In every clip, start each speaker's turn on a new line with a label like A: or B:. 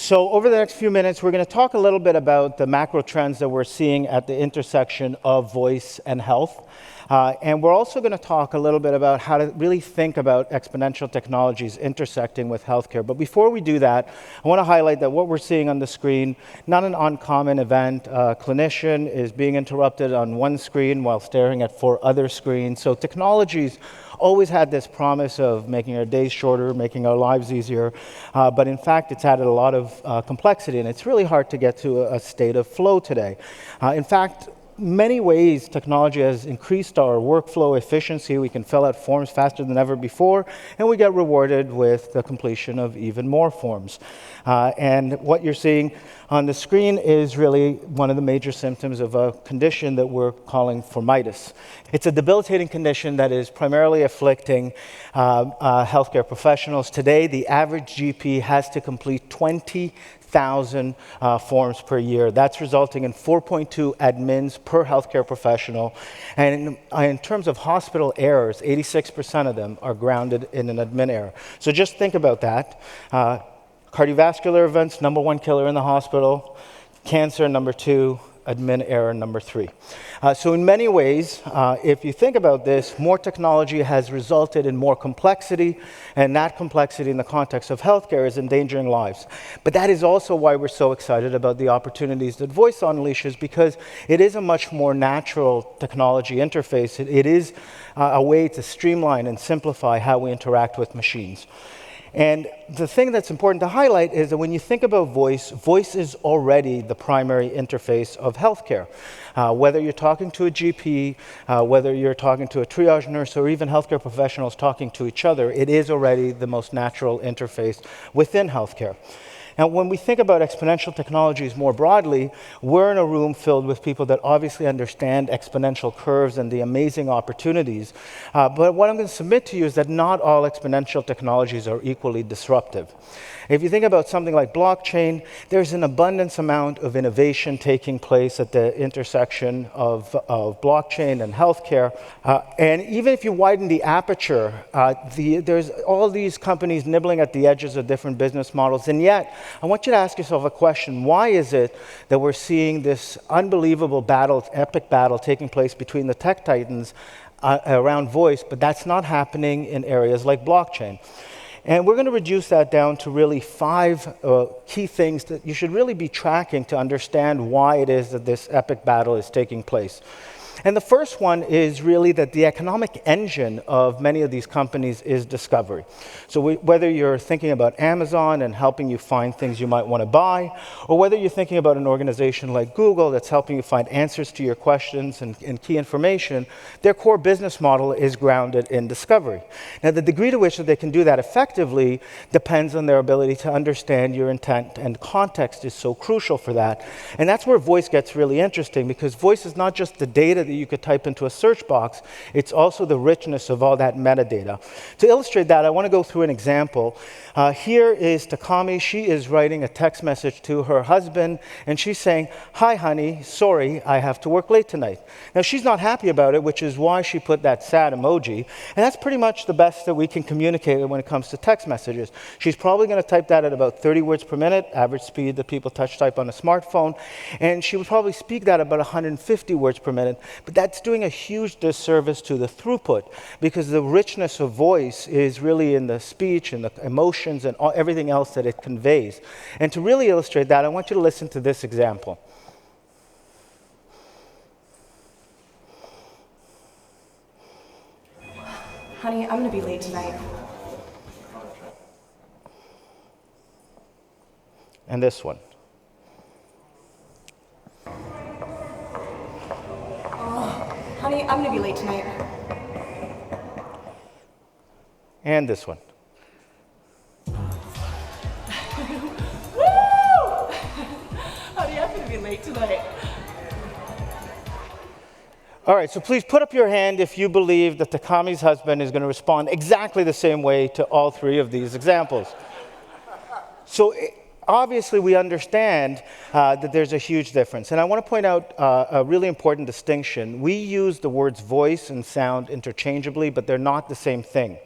A: So over the next few minutes, we're going to talk a little bit about the macro trends that we're seeing at the intersection of voice and health. And we're also going to talk a little bit about how to really think about exponential technologies intersecting with healthcare. But before we do that, I want to highlight that what we're seeing on the screen, not an uncommon event. A clinician is being interrupted on one screen while staring at 4 other screens. So technologies always had this promise of making our days shorter, making our lives easier, but in fact, it's added a lot of complexity, and it's really hard to get to a state of flow today. In fact, many ways technology has increased our workflow efficiency. We can fill out forms faster than ever before, and we get rewarded with the completion of even more forms. And what you're seeing on the screen is really one of the major symptoms of a condition that we're calling phormitis. It's a debilitating condition that is primarily afflicting healthcare professionals. Today, the average GP has to complete 20,000 forms per year. That's resulting in 4.2 admins per healthcare professional. And in terms of hospital errors, 86% of them are grounded in an admin error. So just think about that. Cardiovascular events, #1 killer in the hospital. Cancer, #2. Admin error, #3. So in many ways, if you think about this, more technology has resulted in more complexity, and that complexity in the context of healthcare is endangering lives. But that is also why we're so excited about the opportunities that voice unleashes, because it is a much more natural technology interface. It is a way to streamline and simplify how we interact with machines. And the thing that's important to highlight is that when you think about voice, voice is already the primary interface of healthcare. Whether you're talking to a GP, whether you're talking to a triage nurse, or even healthcare professionals talking to each other, it is already the most natural interface within healthcare. Now, when we think about exponential technologies more broadly, we're in a room filled with people that obviously understand exponential curves and the amazing opportunities. But what I'm going to submit to you is that not all exponential technologies are equally disruptive. If you think about something like blockchain, there's an abundance amount of innovation taking place at the intersection of blockchain and healthcare. And even if you widen the aperture, there's all these companies nibbling at the edges of different business models. And yet, I want you to ask yourself a question. Why is it that we're seeing this unbelievable battle, epic battle taking place between the tech titans around voice, but that's not happening in areas like blockchain? And we're going to reduce that down to really 5 key things that you should really be tracking to understand why it is that this epic battle is taking place. And the first one is really that the economic engine of many of these companies is discovery. So whether you're thinking about Amazon and helping you find things you might want to buy, or whether you're thinking about an organization like Google that's helping you find answers to your questions and key information, their core business model is grounded in discovery. Now, the degree to which they can do that effectively depends on their ability to understand your intent, and context is so crucial for that. And that's where voice gets really interesting, because voice is not just the data that you could type into a search box, it's also the richness of all that metadata. To illustrate that, I want to go through an example. Here is Takami. She is writing a text message to her husband, and she's saying, "Hi, honey, sorry, I have to work late tonight." Now, she's not happy about it, which is why she put that sad emoji, and that's pretty much the best that we can communicate when it comes to text messages. She's probably going to type that at about 30 words per minute, average speed that people touch type on a smartphone, and she would probably speak that about 150 words per minute. But that's doing a huge disservice to the throughput, because the richness of voice is really in the speech and the emotions and everything else that it conveys. And to really illustrate that, I want you to listen to this example.
B: Honey, I'm going to be late tonight.
A: And this one.
B: Honey, I'm going to be late tonight.
A: And this one.
B: Woo! Honey, I'm going to be late tonight.
A: All right, so please put up your hand if you believe that Takami's husband is going to respond exactly the same way to all 3 of these examples. So obviously, we understand that there's a huge difference. And I want to point out a really important distinction. We use the words voice and sound interchangeably, but they're not the same thing.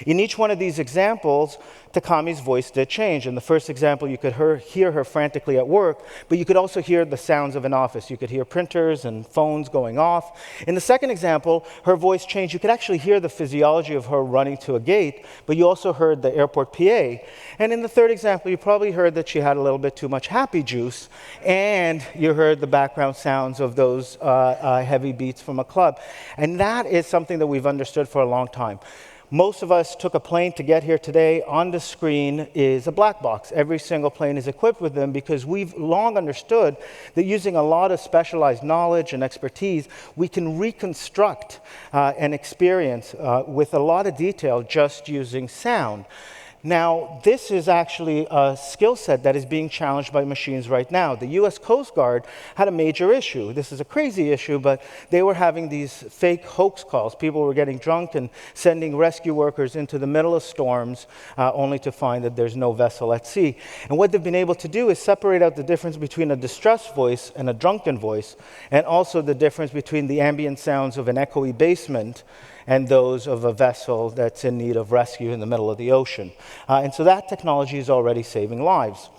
A: In each one of these examples, Takami's voice did change. In the first example, you could hear her frantically at work, but you could also hear the sounds of an office. You could hear printers and phones going off. In the second example, her voice changed. You could actually hear the physiology of her running to a gate, but you also heard the airport PA. And in the third example, you probably heard that she had a little bit too much happy juice, and you heard the background sounds of those heavy beats from a club. And that is something that we've understood for a long time. Most of us took a plane to get here today. On the screen is a black box. Every single plane is equipped with them because we've long understood that using a lot of specialized knowledge and expertise, we can reconstruct an experience with a lot of detail just using sound. Now, this is actually a skill set that is being challenged by machines right now. The US Coast Guard had a major issue. This is a crazy issue, but they were having these fake hoax calls. People were getting drunk and sending rescue workers into the middle of storms only to find that there's no vessel at sea. And what they've been able to do is separate out the difference between a distressed voice and a drunken voice, and also the difference between the ambient sounds of an echoey basement and those of a vessel that's in need of rescue in the middle of the ocean. And so that technology is already saving lives.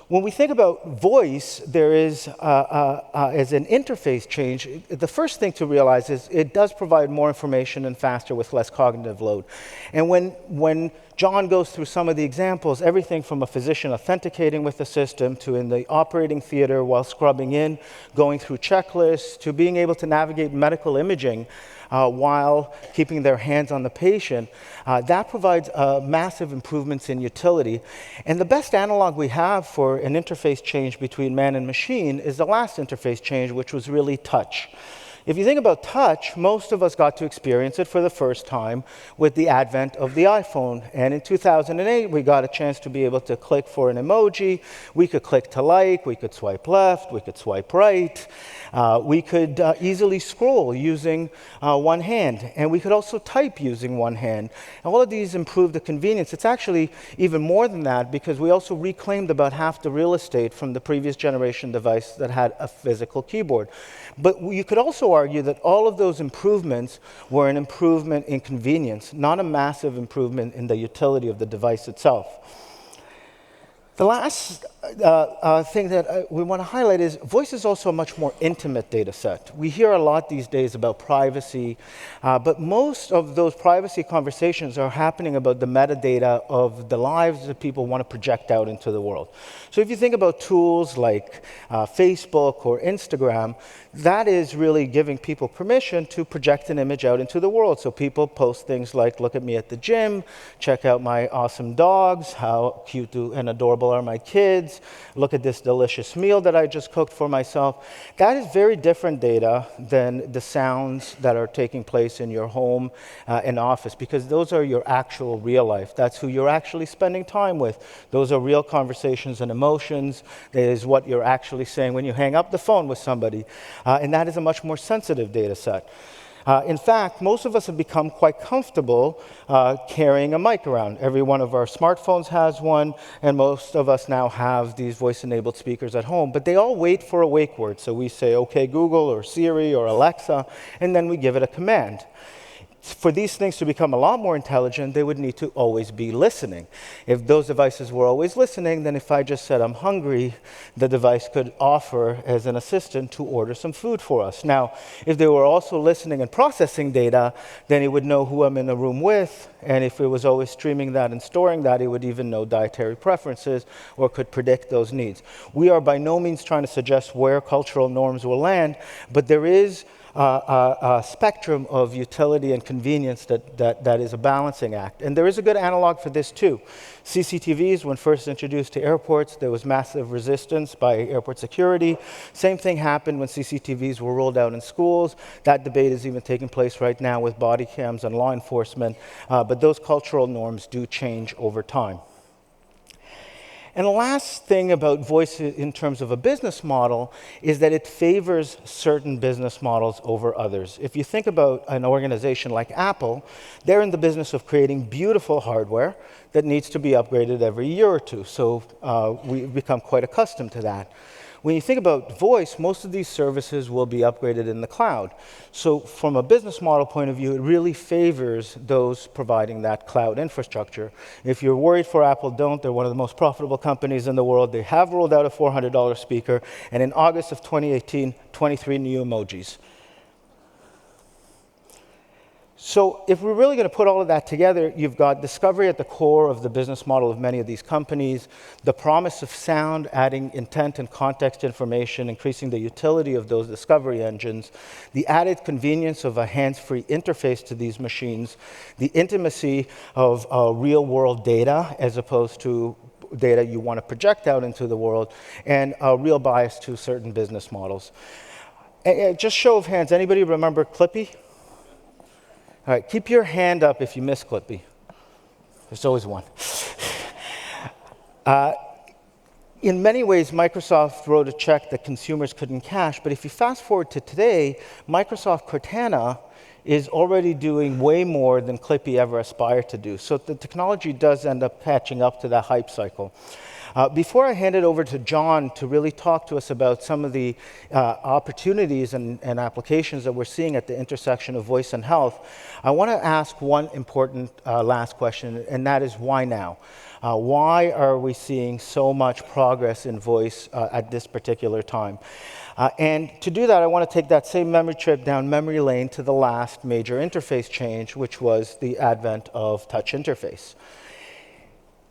A: When we think about voice, there is, as an interface change, the first thing to realize is it does provide more information and faster with less cognitive load. And when John goes through some of the examples, everything from a physician authenticating with the system to in the operating theater while scrubbing in, going through checklists, to being able to navigate medical imaging while keeping their hands on the patient, that provides massive improvements in utility. And the best analog we have for an interface change between man and machine is the last interface change, which was really touch. If you think about touch, most of us got to experience it for the first time with the advent of the iPhone. And in 2008, we got a chance to be able to click for an emoji. We could click to like, we could swipe left, we could swipe right. We could easily scroll using one hand. And we could also type using one hand. And all of these improved the convenience. It's actually even more than that because we also reclaimed about half the real estate from the previous generation device that had a physical keyboard. But you could also argue that all of those improvements were an improvement in convenience, not a massive improvement in the utility of the device itself. The last thing that we want to highlight is voice is also a much more intimate data set. We hear a lot these days about privacy, but most of those privacy conversations are happening about the metadata of the lives that people want to project out into the world. So if you think about tools like Facebook or Instagram, that is really giving people permission to project an image out into the world. So people post things like, look at me at the gym, check out my awesome dogs, how cute and adorable are my kids, look at this delicious meal that I just cooked for myself. That is very different data than the sounds that are taking place in your home and office, because those are your actual real life. That's who you're actually spending time with. Those are real conversations and emotions. That is what you're actually saying when you hang up the phone with somebody. And that is a much more sensitive data set. In fact, most of us have become quite comfortable carrying a mic around. Every one of our smartphones has one, and most of us now have these voice-enabled speakers at home. But they all wait for a wake word. So we say, OK, Google, or Siri, or Alexa, and then we give it a command. For these things to become a lot more intelligent, they would need to always be listening. If those devices were always listening, then if I just said I'm hungry, the device could offer as an assistant to order some food for us. Now, if they were also listening and processing data, then it would know who I'm in the room with, and if it was always streaming that and storing that, it would even know dietary preferences or could predict those needs. We are by no means trying to suggest where cultural norms will land, but there is a spectrum of utility and convenience that is a balancing act. And there is a good analog for this too. CCTVs, when first introduced to airports, there was massive resistance by airport security. Same thing happened when CCTVs were rolled out in schools. That debate is even taking place right now with body cams and law enforcement. But those cultural norms do change over time. And the last thing about voice in terms of a business model is that it favors certain business models over others. If you think about an organization like Apple, they're in the business of creating beautiful hardware that needs to be upgraded every year or two. So we've become quite accustomed to that. When you think about voice, most of these services will be upgraded in the cloud. So from a business model point of view, it really favors those providing that cloud infrastructure. If you're worried for Apple, don't. They're one of the most profitable companies in the world. They have rolled out a $400 speaker, and in August of 2018, 23 new emojis. So if we're really going to put all of that together, you've got discovery at the core of the business model of many of these companies, the promise of sound, adding intent and context information, increasing the utility of those discovery engines, the added convenience of a hands-free interface to these machines, the intimacy of real-world data as opposed to data you want to project out into the world, and a real bias to certain business models. And just show of hands, anybody remember Clippy? All right, keep your hand up if you miss Clippy. There's always one. In many ways, Microsoft wrote a check that consumers couldn't cash, but if you fast forward to today, Microsoft Cortana is already doing way more than Clippy ever aspired to do. So the technology does end up catching up to that hype cycle. Before I hand it over to John to really talk to us about some of the opportunities and applications that we're seeing at the intersection of voice and health, I want to ask one important last question, and that is why now? Why are we seeing so much progress in voice at this particular time? And to do that, I want to take that same memory trip down memory lane to the last major interface change, which was the advent of touch interface.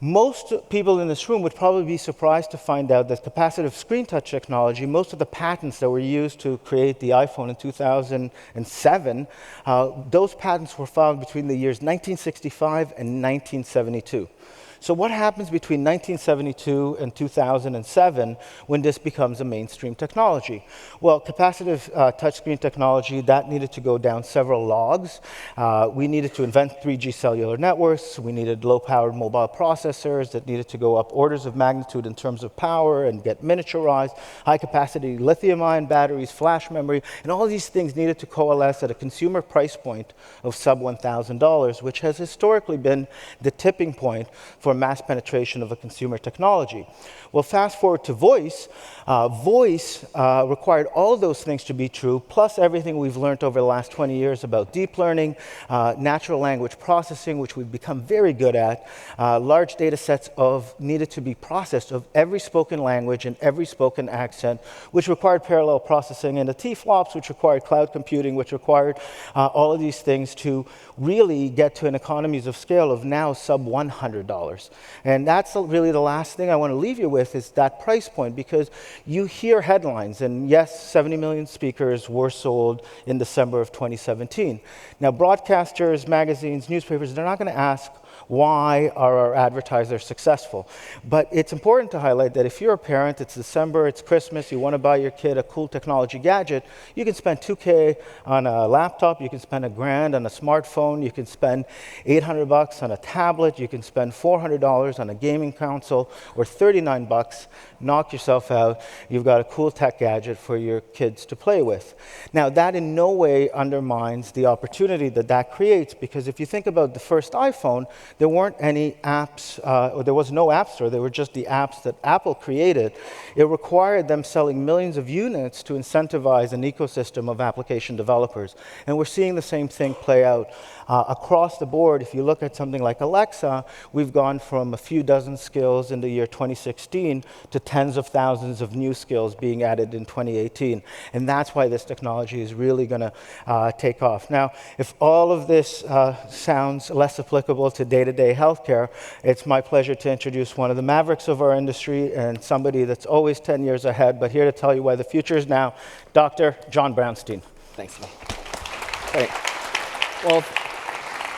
A: Most people in this room would probably be surprised to find out that capacitive screen touch technology, most of the patents that were used to create the iPhone in 2007, those patents were filed between the years 1965 and 1972. So what happens between 1972 and 2007 when this becomes a mainstream technology? Well, capacitive touchscreen technology, that needed to go down several logs. We needed to invent 3G cellular networks. We needed low-powered mobile processors that needed to go up orders of magnitude in terms of power and get miniaturized, high-capacity lithium-ion batteries, flash memory, and all of these things needed to coalesce at a consumer price point of sub $1,000, which has historically been the tipping point for mass penetration of a consumer technology. Well, fast forward to voice. Voice required all of those things to be true, plus everything we've learned over the last 20 years about deep learning, natural language processing, which we've become very good at, large data sets needed to be processed of every spoken language and every spoken accent, which required parallel processing into T-flops, which required cloud computing, which required all of these things to really get to an economies of scale of now sub $100. And that's really the last thing I want to leave you with is that price point, because you hear headlines, and yes, 70 million speakers were sold in December of 2017. Now, broadcasters, magazines, newspapers, they're not going to ask, why are our advertisers successful? But it's important to highlight that if you're a parent, it's December, it's Christmas, you want to buy your kid a cool technology gadget, you can spend $2K on a laptop, you can spend $1,000 on a smartphone, you can spend $800 on a tablet, you can spend $400 on a gaming console, or $39, knock yourself out, you've got a cool tech gadget for your kids to play with. Now, that in no way undermines the opportunity that that creates, because if you think about the first iPhone, there weren't any apps, or there was no app store, there were just the apps that Apple created. It required them selling millions of units to incentivize an ecosystem of application developers. And we're seeing the same thing play out across the board. If you look at something like Alexa, we've gone from a few dozen skills in the year 2016 to tens of thousands of new skills being added in 2018. And that's why this technology is really going to take off. Now, if all of this sounds less applicable to day-to-day healthcare, it's my pleasure to introduce one of the mavericks of our industry and somebody that's always 10 years ahead, but here to tell you why the future is now, Dr. John Brownstein.
C: Thanks, Lee. Great. Well,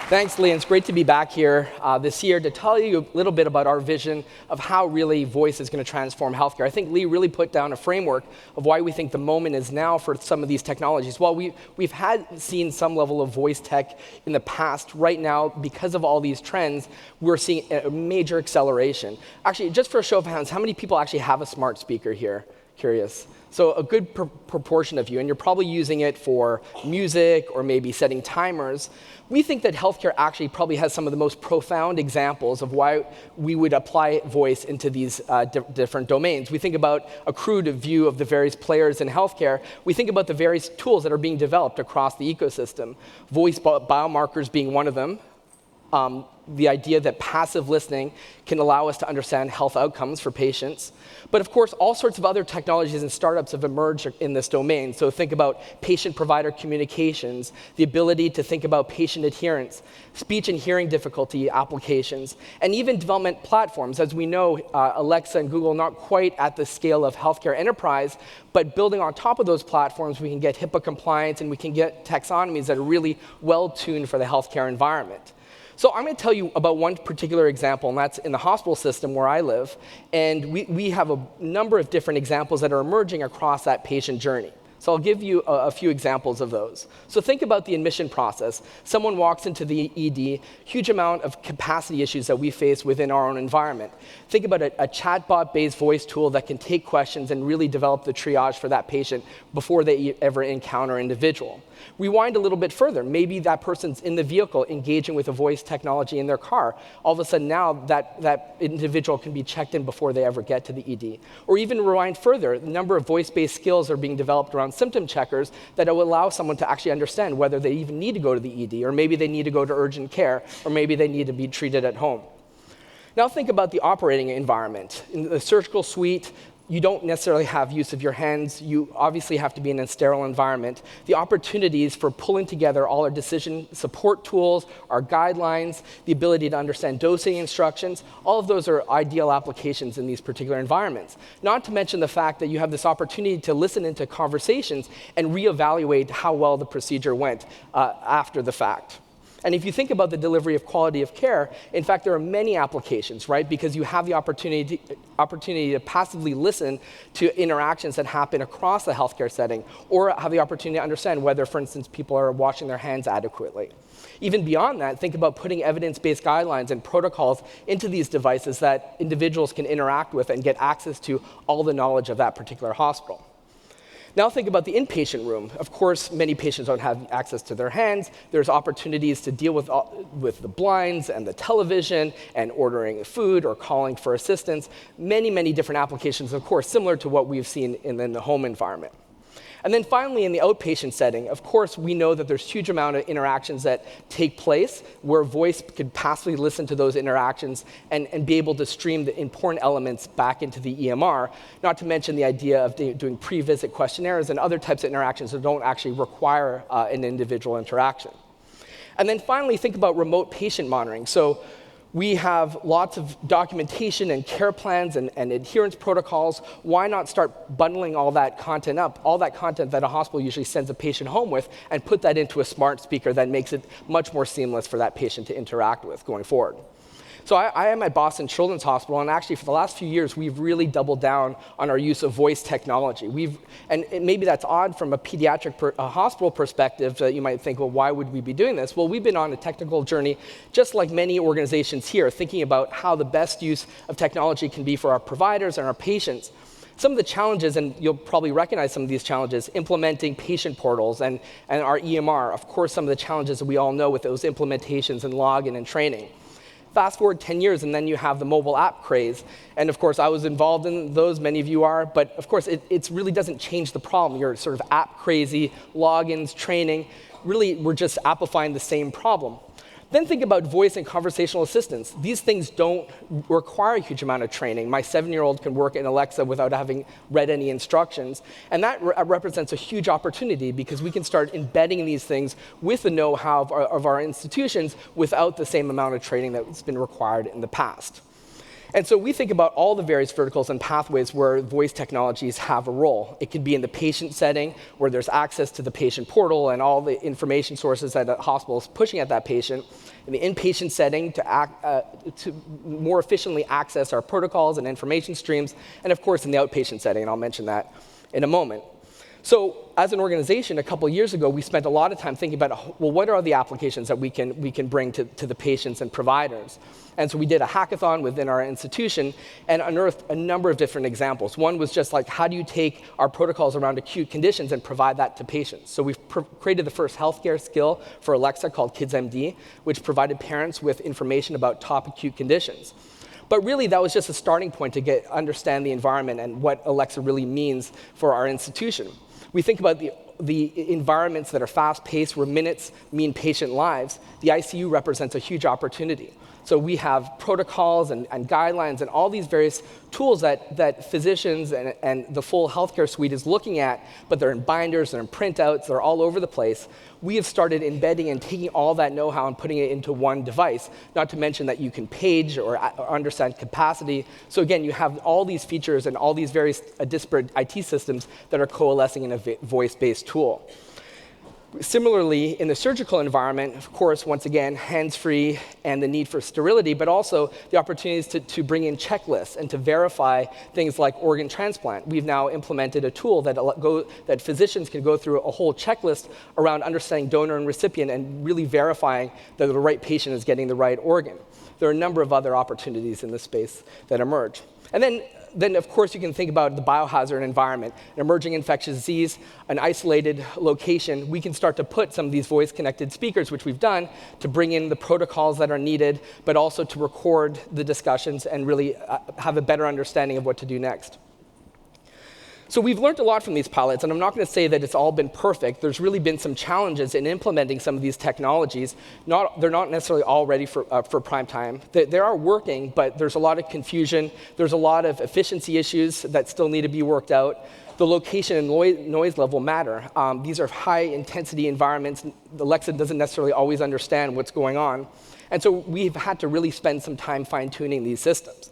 C: thanks, Lee. It's great to be back here this year to tell you a little bit about our vision of how really voice is going to transform healthcare. I think Lee really put down a framework of why we think the moment is now for some of these technologies. While we've seen some level of voice tech in the past, right now, because of all these trends, we're seeing a major acceleration. Actually, just for a show of hands, how many people actually have a smart speaker here? Curious. So a good proportion of you, and you're probably using it for music or maybe setting timers. We think that healthcare actually probably has some of the most profound examples of why we would apply voice into these different domains. We think about a crude view of the various players in healthcare. We think about the various tools that are being developed across the ecosystem. Voice biomarkers being one of them. The idea that passive listening can allow us to understand health outcomes for patients. But of course, all sorts of other technologies and startups have emerged in this domain. So think about patient-provider communications, the ability to think about patient adherence, speech and hearing difficulty applications, and even development platforms. As we know, Alexa and Google not quite at the scale of healthcare enterprise, but building on top of those platforms, we can get HIPAA compliance and we can get taxonomies that are really well-tuned for the healthcare environment. So I'm going to tell you about one particular example, and that's in the hospital system where I live. And we have a number of different examples that are emerging across that patient journey. So I'll give you a few examples of those. So think about the admission process. Someone walks into the ED, huge amount of capacity issues that we face within our own environment. Think about a chatbot-based voice tool that can take questions and really develop the triage for that patient before they ever encounter an individual. Rewind a little bit further. Maybe that person's in the vehicle engaging with a voice technology in their car. All of a sudden now that individual can be checked in before they ever get to the ED. Or even rewind further, the number of voice-based skills are being developed around symptom checkers that will allow someone to actually understand whether they even need to go to the ED, or maybe they need to go to urgent care, or maybe they need to be treated at home. Now think about the operating environment. In the surgical suite, you don't necessarily have use of your hands. You obviously have to be in a sterile environment. The opportunities for pulling together all our decision support tools, our guidelines, the ability to understand dosing instructions, all of those are ideal applications in these particular environments. Not to mention the fact that you have this opportunity to listen into conversations and reevaluate how well the procedure went after the fact. And if you think about the delivery of quality of care, in fact, there are many applications, right? Because you have the opportunity to passively listen to interactions that happen across the healthcare setting, or have the opportunity to understand whether, for instance, people are washing their hands adequately. Even beyond that, think about putting evidence-based guidelines and protocols into these devices that individuals can interact with and get access to all the knowledge of that particular hospital. Now think about the inpatient room. Of course, many patients don't have access to their hands. There's opportunities to deal with the blinds and the television and ordering food or calling for assistance. Many, many different applications, of course, similar to what we've seen in the home environment. And then finally, in the outpatient setting, of course, we know that there's a huge amount of interactions that take place where voice could passively listen to those interactions and be able to stream the important elements back into the EMR, not to mention the idea of doing pre-visit questionnaires and other types of interactions that don't actually require an individual interaction. And then finally, think about remote patient monitoring. So we have lots of documentation and care plans and adherence protocols. Why not start bundling all that content up, all that content that a hospital usually sends a patient home with, and put that into a smart speaker that makes it much more seamless for that patient to interact with going forward? So I am at Boston Children's Hospital, and actually for the last few years, we've really doubled down on our use of voice technology. And maybe that's odd from a pediatric hospital perspective, that you might think, well, why would we be doing this? Well, we've been on a technical journey, just like many organizations here, thinking about how the best use of technology can be for our providers and our patients. Some of the challenges, and you'll probably recognize some of these challenges, implementing patient portals and our EMR, of course, some of the challenges that we all know with those implementations and login and training. Fast forward 10 years, and then you have the mobile app craze. And of course, I was involved in those, many of you are, but of course, it really doesn't change the problem. You're sort of app crazy, logins, training. Really, we're just amplifying the same problem. Then think about voice and conversational assistants. These things don't require a huge amount of training. My 7-year-old can work in Alexa without having read any instructions. And that represents a huge opportunity because we can start embedding these things with the know-how of our institutions without the same amount of training that's been required in the past. And so we think about all the various verticals and pathways where voice technologies have a role. It could be in the patient setting, where there's access to the patient portal and all the information sources that a hospital is pushing at that patient. In the inpatient setting, to more efficiently access our protocols and information streams. And of course, in the outpatient setting, and I'll mention that in a moment. So as an organization, a couple years ago, we spent a lot of time thinking about, well, what are the applications that we can bring to the patients and providers? And so we did a hackathon within our institution and unearthed a number of different examples. One was just like, how do you take our protocols around acute conditions and provide that to patients? So we've created the first healthcare skill for Alexa called KidsMD, which provided parents with information about top acute conditions. But really, that was just a starting point to understand the environment and what Alexa really means for our institution. We think about the environments that are fast-paced, where minutes mean patient lives. The ICU represents a huge opportunity. So we have protocols and guidelines and all these various tools that physicians and the full healthcare suite is looking at, but they're in binders, they're in printouts, they're all over the place. We have started embedding and taking all that know-how and putting it into one device, not to mention that you can page or understand capacity. So again, you have all these features and all these various disparate IT systems that are coalescing in a voice-based tool. Similarly, in the surgical environment, of course, once again, hands-free and the need for sterility, but also the opportunities to bring in checklists and to verify things like organ transplant. We've now implemented a tool that physicians can go through a whole checklist around understanding donor and recipient and really verifying that the right patient is getting the right organ. There are a number of other opportunities in this space that emerge. And then, of course, you can think about the biohazard environment, an emerging infectious disease, an isolated location. We can start to put some of these voice-connected speakers, which we've done, to bring in the protocols that are needed, but also to record the discussions and really have a better understanding of what to do next. So we've learned a lot from these pilots, and I'm not going to say that it's all been perfect. There's really been some challenges in implementing some of these technologies. They're not necessarily all ready for prime time. They are working, but there's a lot of confusion. There's a lot of efficiency issues that still need to be worked out. The location and noise level matter. These are high-intensity environments. Alexa doesn't necessarily always understand what's going on. And so we've had to really spend some time fine-tuning these systems.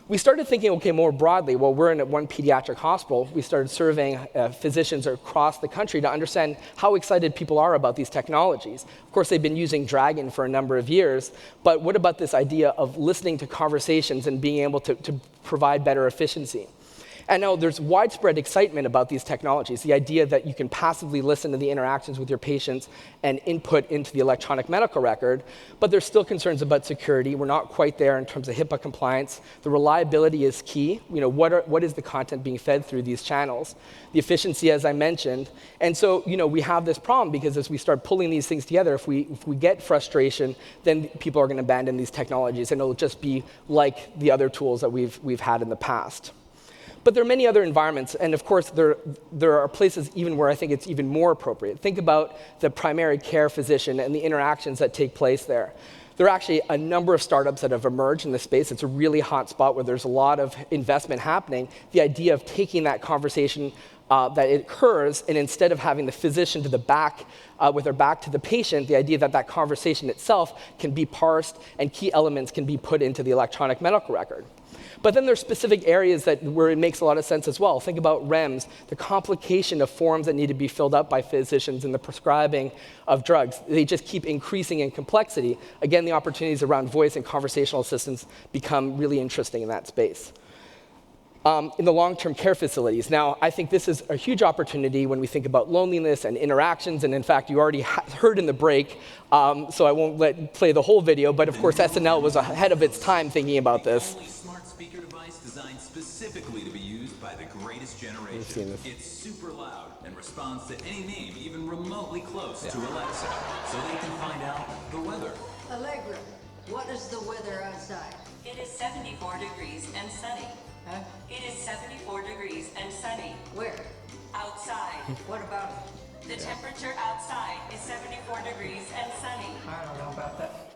C: We started thinking, okay, more broadly. Well, we're in one pediatric hospital. We started surveying physicians across the country to understand how excited people are about these technologies. Of course, they've been using Dragon for a number of years, but what about this idea of listening to conversations and being able to provide better efficiency? And now there's widespread excitement about these technologies, the idea that you can passively listen to the interactions with your patients and input into the electronic medical record, but there's still concerns about security. We're not quite there in terms of HIPAA compliance. The reliability is key. What is the content being fed through these channels? The efficiency, as I mentioned. And so, we have this problem because as we start pulling these things together, if we get frustration, then people are going to abandon these technologies, and it'll just be like the other tools that we've had in the past. But there are many other environments, and of course, there are places even where I think it's even more appropriate. Think about the primary care physician and the interactions that take place there. There are actually a number of startups that have emerged in this space. It's a really hot spot where there's a lot of investment happening. The idea of taking that conversation that it occurs, and instead of having the physician to the back, with their back to the patient, the idea that conversation itself can be parsed and key elements can be put into the electronic medical record. But then there's specific areas where it makes a lot of sense as well. Think about REMS, the complication of forms that need to be filled out by physicians in the prescribing of drugs. They just keep increasing in complexity. Again, the opportunities around voice and conversational assistance become really interesting in that space. In the long-term care facilities. Now, I think this is a huge opportunity when we think about loneliness and interactions, and in fact, you already heard in the break, so I won't play the whole video, but of course, SNL was ahead of its time thinking about this.
D: Smart speaker device designed specifically to be used by the greatest generation. It's super loud and responds to any name, even remotely close to Alexa, so they can find out the weather.
E: Allegra, what is the weather outside?
F: It is 74 degrees and sunny.
E: Huh?
F: It is 74 degrees and sunny.
E: Where?
F: Outside.
E: What about
F: The temperature outside is 74 degrees and sunny.
E: I don't know about that.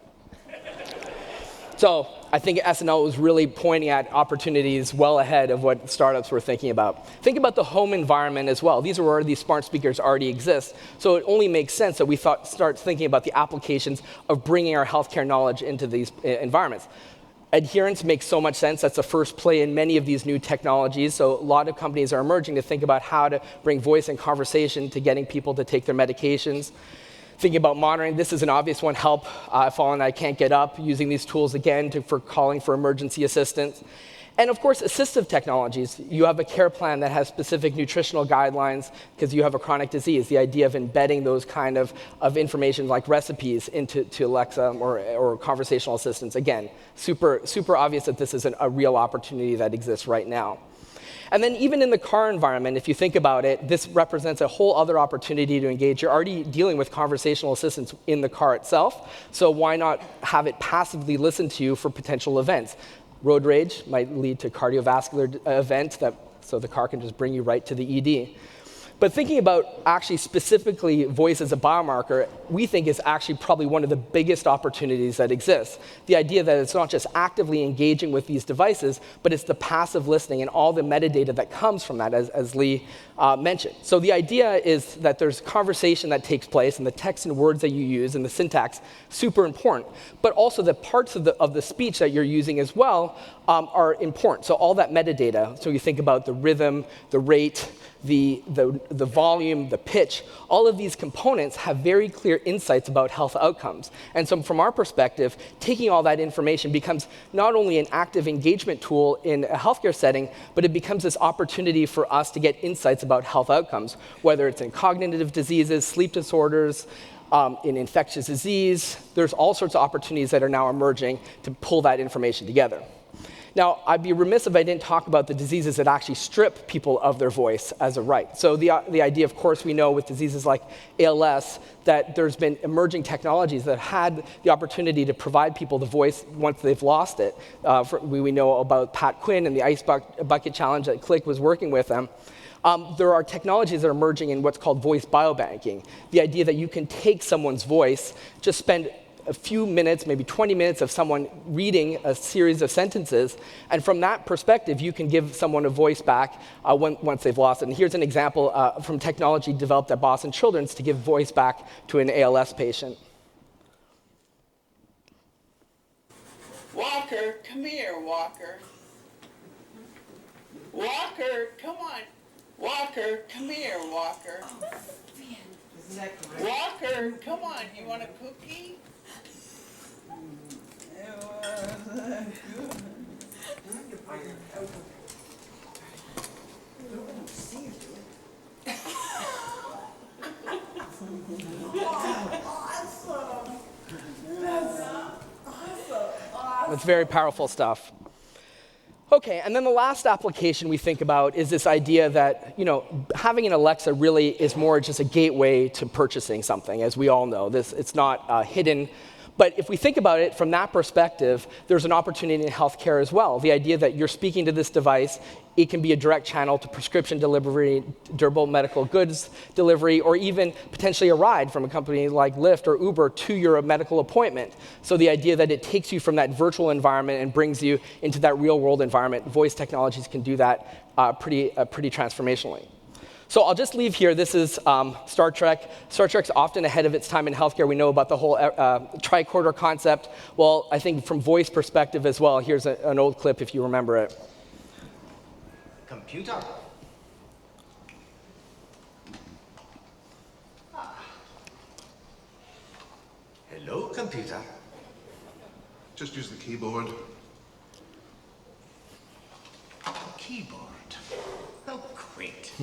C: So I think SNL was really pointing at opportunities well ahead of what startups were thinking about. Think about the home environment as well. These are where these smart speakers already exist. So it only makes sense that we start thinking about the applications of bringing our healthcare knowledge into these environments. Adherence makes so much sense. That's the first play in many of these new technologies. So a lot of companies are emerging to think about how to bring voice and conversation to getting people to take their medications. Thinking about monitoring, this is an obvious one. Help, I've fallen, I can't get up. Using these tools again for calling for emergency assistance. And of course, assistive technologies. You have a care plan that has specific nutritional guidelines because you have a chronic disease. The idea of embedding those kind of information like recipes into Alexa or conversational assistants. Again, super obvious that this is a real opportunity that exists right now. And then even in the car environment, if you think about it, this represents a whole other opportunity to engage. You're already dealing with conversational assistants in the car itself, so why not have it passively listen to you for potential events? Road rage might lead to cardiovascular event, so the car can just bring you right to the ED. But thinking about actually specifically voice as a biomarker, we think is actually probably one of the biggest opportunities that exists. The idea that it's not just actively engaging with these devices, but it's the passive listening and all the metadata that comes from that, as Lee mentioned. So the idea is that there's conversation that takes place, and the text and words that you use and the syntax, super important. But also the parts of the speech that you're using as well are important. So all that metadata, so you think about the rhythm, the rate, the volume, the pitch, all of these components have very clear insights about health outcomes. And so from our perspective, taking all that information becomes not only an active engagement tool in a healthcare setting, but it becomes this opportunity for us to get insights about health outcomes, whether it's in cognitive diseases, sleep disorders, in infectious disease. There's all sorts of opportunities that are now emerging to pull that information together. Now, I'd be remiss if I didn't talk about the diseases that actually strip people of their voice as a right. So the idea, of course, we know with diseases like ALS that there's been emerging technologies that had the opportunity to provide people the voice once they've lost it. We know about Pat Quinn and the Ice Bucket Challenge that Klick was working with them. There are technologies that are emerging in what's called voice biobanking. The idea that you can take someone's voice, just spend a few minutes, maybe 20 minutes of someone reading a series of sentences, and from that perspective, you can give someone a voice back once they've lost it. And here's an example from technology developed at Boston Children's to give voice back to an ALS patient.
G: Walker, come here, Walker. Walker, come on. Walker, come here, Walker. Walker, come on. You want a cookie?
C: It's very powerful stuff. Okay, and then the last application we think about is this idea that, having an Alexa really is more just a gateway to purchasing something, as we all know. It's not hidden. But if we think about it from that perspective, there's an opportunity in healthcare as well. The idea that you're speaking to this device, it can be a direct channel to prescription delivery, durable medical goods delivery, or even potentially a ride from a company like Lyft or Uber to your medical appointment. So the idea that it takes you from that virtual environment and brings you into that real world environment, voice technologies can do that pretty transformationally. So I'll just leave here. This is Star Trek. Star Trek's often ahead of its time in healthcare. We know about the whole tricorder concept. Well, I think from voice perspective as well, here's an old clip if you remember it.
H: Computer. Hello, computer.
I: Just use the keyboard.
H: Keyboard. Oh, great.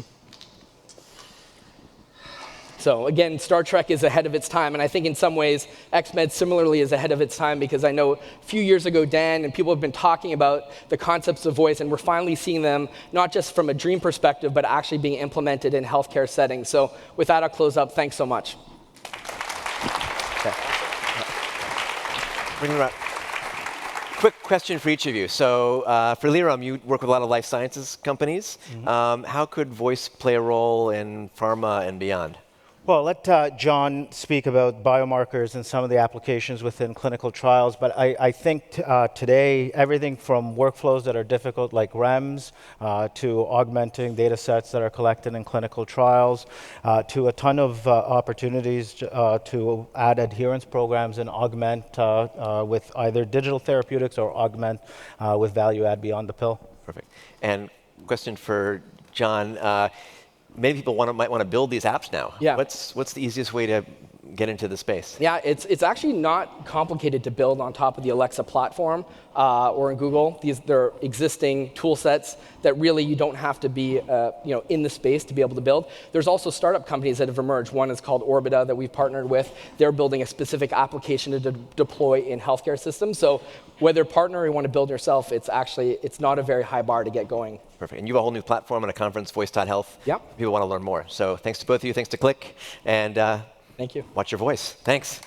C: So again, Star Trek is ahead of its time, and I think in some ways, xMed similarly is ahead of its time because I know a few years ago, Dan, and people have been talking about the concepts of voice, and we're finally seeing them not just from a dream perspective, but actually being implemented in healthcare settings. So with that, I'll close up. Thanks so much.
J: Okay. Bring it around. Quick question for each of you. So for Leerom, you work with a lot of life sciences companies. Mm-hmm. How could voice play a role in pharma and beyond?
A: Well, let John speak about biomarkers and some of the applications within clinical trials, but I think today, everything from workflows that are difficult like REMS to augmenting data sets that are collected in clinical trials to a ton of opportunities to add adherence programs and augment with either digital therapeutics or augment with value add beyond the pill.
J: Perfect. And question for John. Many people might want to build these apps now.
C: Yeah.
J: What's the easiest way to get into the space?
C: Yeah, it's actually not complicated to build on top of the Alexa platform or in Google. They're existing tool sets that really you don't have to be in the space to be able to build. There's also startup companies that have emerged. One is called Orbita that we've partnered with. They're building a specific application to deploy in healthcare systems. So whether partner or you want to build yourself, it's not a very high bar to get going.
J: Perfect. And you have a whole new platform and a conference, voice.health.
C: Yep.
J: People want to learn more. So thanks to both of you. Thanks to Klick. And
C: thank you.
J: Watch your voice. Thanks.